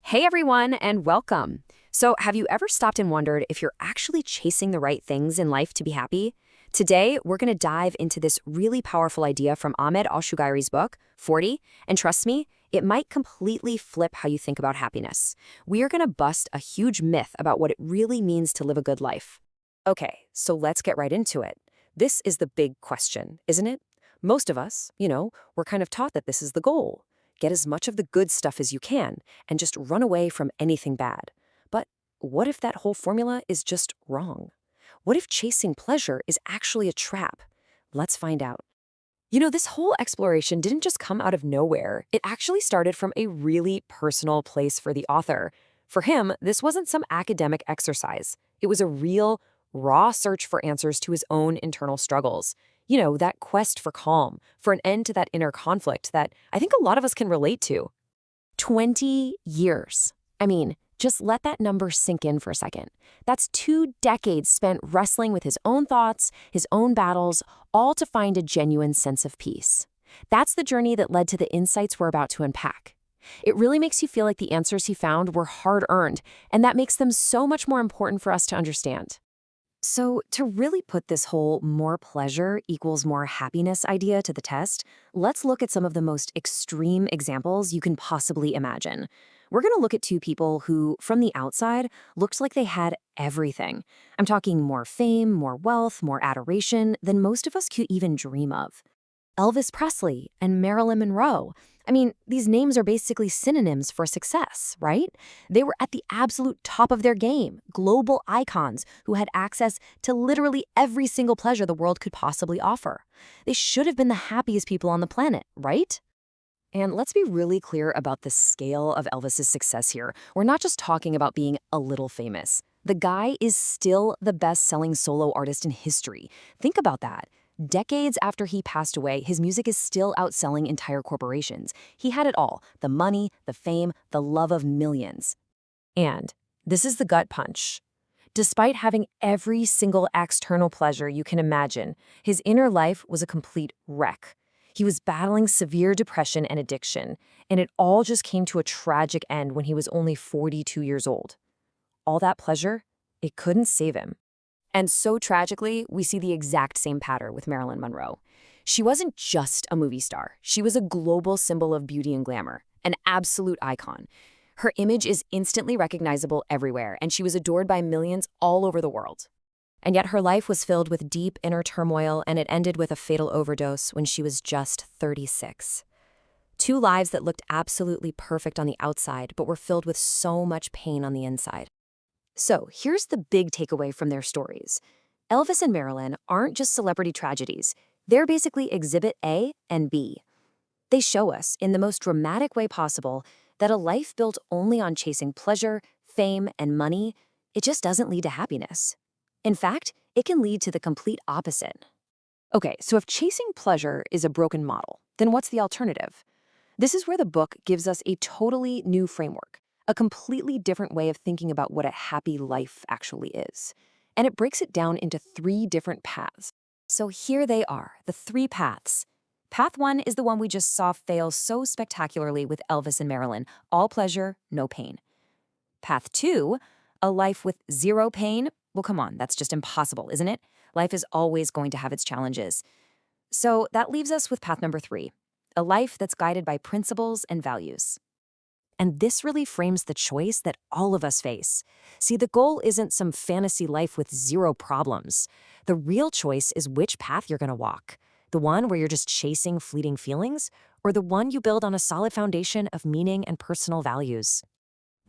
Hey everyone, and welcome. So, have you ever stopped and wondered if you're actually chasing the right things in life to be happy? Today, we're going to dive into this really powerful idea from Ahmad Al Shugairi's book, 40, and trust me, it might completely flip how you think about happiness. We are going to bust a huge myth about what it really means to live a good life. Okay, so let's get right into it. This is the big question, isn't it? Most of us, we're kind of taught that this is the goal. Get as much of the good stuff as you can and just run away from anything bad. But what if that whole formula is just wrong? What if chasing pleasure is actually a trap? Let's find out. This whole exploration didn't just come out of nowhere. It actually started from a really personal place for the author. For him, this wasn't some academic exercise. It was a real, raw search for answers to his own internal struggles. That quest for calm, for an end to that inner conflict that I think a lot of us can relate to. 20 years. I mean, just let that number sink in for a second. That's 2 decades spent wrestling with his own thoughts, his own battles, all to find a genuine sense of peace. That's the journey that led to the insights we're about to unpack. It really makes you feel like the answers he found were hard-earned, and that makes them so much more important for us to understand. So, to really put this whole more pleasure equals more happiness idea to the test, let's look at some of the most extreme examples you can possibly imagine. We're going to look at two people who, from the outside, looked like they had everything. I'm talking more fame, more wealth, more adoration than most of us could even dream of. Elvis Presley and Marilyn Monroe. I mean, these names are basically synonyms for success, right? They were at the absolute top of their game, global icons who had access to literally every single pleasure the world could possibly offer. They should have been the happiest people on the planet, right? And let's be really clear about the scale of Elvis's success here. We're not just talking about being a little famous. The guy is still the best-selling solo artist in history. Think about that. Decades after he passed away, his music is still outselling entire corporations. He had it all: the money, the fame, the love of millions. And this is the gut punch. Despite having every single external pleasure you can imagine, his inner life was a complete wreck. He was battling severe depression and addiction, and it all just came to a tragic end when he was only 42 years old. All that pleasure, it couldn't save him. And so tragically, we see the exact same pattern with Marilyn Monroe. She wasn't just a movie star. She was a global symbol of beauty and glamour, an absolute icon. Her image is instantly recognizable everywhere, and she was adored by millions all over the world. And yet her life was filled with deep inner turmoil, and it ended with a fatal overdose when she was just 36. 2 lives that looked absolutely perfect on the outside, but were filled with so much pain on the inside. So here's the big takeaway from their stories. Elvis and Marilyn aren't just celebrity tragedies. They're basically exhibit A and B. They show us, in the most dramatic way possible, that a life built only on chasing pleasure, fame, and money, it just doesn't lead to happiness. In fact, it can lead to the complete opposite. Okay, so if chasing pleasure is a broken model, then what's the alternative? This is where the book gives us a totally new framework, a completely different way of thinking about what a happy life actually is. And it breaks it down into 3 different paths. So here they are, the 3 paths. Path 1 is the one we just saw fail so spectacularly with Elvis and Marilyn: all pleasure, no pain. Path 2, a life with 0 pain. Well, come on, that's just impossible, isn't it? Life is always going to have its challenges. So that leaves us with path number 3, a life that's guided by principles and values. And this really frames the choice that all of us face. See, the goal isn't some fantasy life with 0 problems. The real choice is which path you're going to walk. The one where you're just chasing fleeting feelings, or the one you build on a solid foundation of meaning and personal values.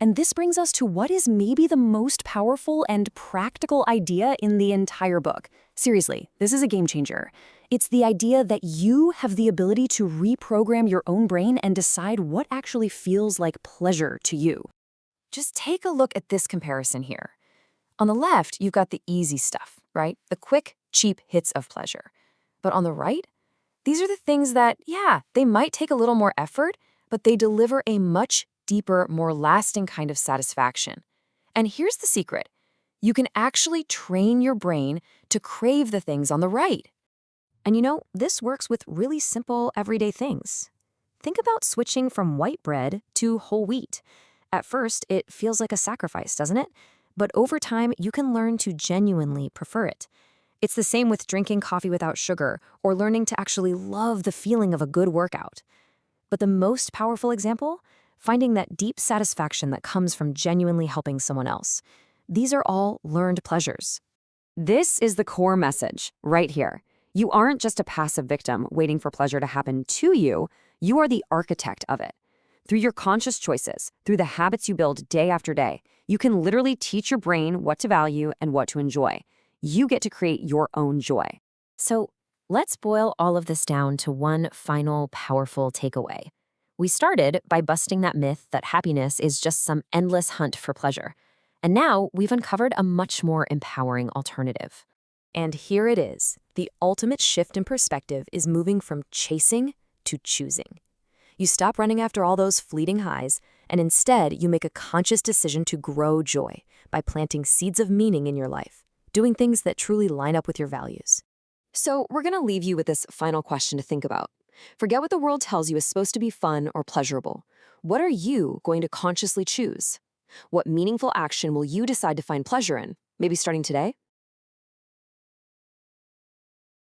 And this brings us to what is maybe the most powerful and practical idea in the entire book. Seriously, this is a game changer. It's the idea that you have the ability to reprogram your own brain and decide what actually feels like pleasure to you. Just take a look at this comparison here. On the left, you've got the easy stuff, right? The quick, cheap hits of pleasure. But on the right, these are the things that, yeah, they might take a little more effort, but they deliver a much deeper, more lasting kind of satisfaction. And here's the secret. You can actually train your brain to crave the things on the right. And this works with really simple, everyday things. Think about switching from white bread to whole wheat. At first, it feels like a sacrifice, doesn't it? But over time, you can learn to genuinely prefer it. It's the same with drinking coffee without sugar or learning to actually love the feeling of a good workout. But the most powerful example? Finding that deep satisfaction that comes from genuinely helping someone else. These are all learned pleasures. This is the core message, right here. You aren't just a passive victim waiting for pleasure to happen to you, you are the architect of it. Through your conscious choices, through the habits you build day after day, you can literally teach your brain what to value and what to enjoy. You get to create your own joy. So let's boil all of this down to one final powerful takeaway. We started by busting that myth that happiness is just some endless hunt for pleasure. And now we've uncovered a much more empowering alternative. And here it is. The ultimate shift in perspective is moving from chasing to choosing. You stop running after all those fleeting highs, and instead you make a conscious decision to grow joy by planting seeds of meaning in your life, doing things that truly line up with your values. So we're going to leave you with this final question to think about. Forget what the world tells you is supposed to be fun or pleasurable. What are you going to consciously choose? What meaningful action will you decide to find pleasure in, maybe starting today?